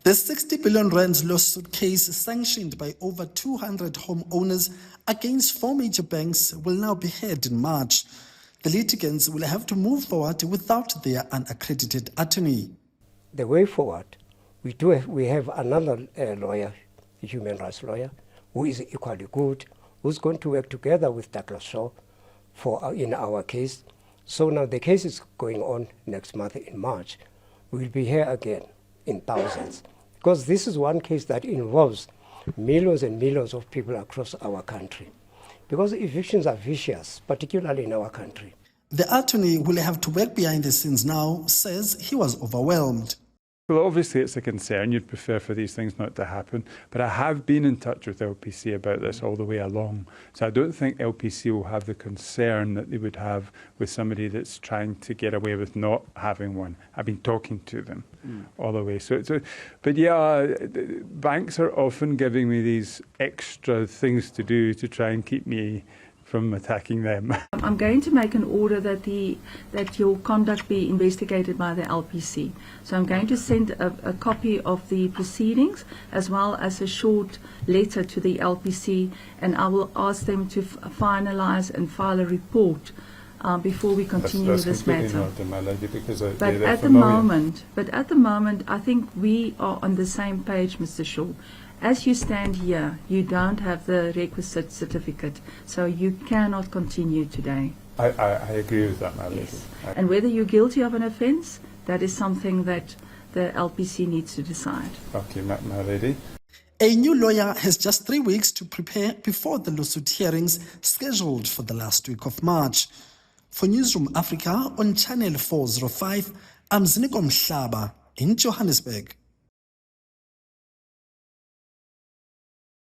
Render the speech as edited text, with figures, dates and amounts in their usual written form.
The 60 billion rand lawsuit case sanctioned by over 200 homeowners against 4 major banks will now be heard in March. The litigants will have to move forward without their unaccredited attorney. The way forward, we have another lawyer, a human rights lawyer, who is equally good, who's going to work together with Douglas Shaw in our case. So now the case is going on next month in March. We'll be here again in thousands, because this is one case that involves millions and millions of people across our country, because evictions are vicious, particularly in our country. The attorney who will have to work behind the scenes now says he was overwhelmed. Well, obviously it's a concern. You'd prefer for these things not to happen. But I have been in touch with LPC about this all the way along. So I don't think LPC will have the concern that they would have with somebody that's trying to get away with not having one. I've been talking to them all the way. But yeah, banks are often giving me these extra things to do to try and keep me from attacking them. I'm going to make an order that your conduct be investigated by the LPC. So I'm going to send a copy of the proceedings as well as a short letter to the LPC, and I will ask them to finalize and file a report before we continue this matter. Not, my lady, because but at the moment, I think we are on the same page, Mr. Shaw. As you stand here, you don't have the requisite certificate, so you cannot continue today. I agree with that, my lady. Yes. And whether you're guilty of an offence, that is something that the LPC needs to decide. Okay, my lady. A new lawyer has just 3 weeks to prepare before the lawsuit hearings scheduled for the last week of March. For Newzroom Afrika on Channel 405, I'm Mhlaba in Johannesburg.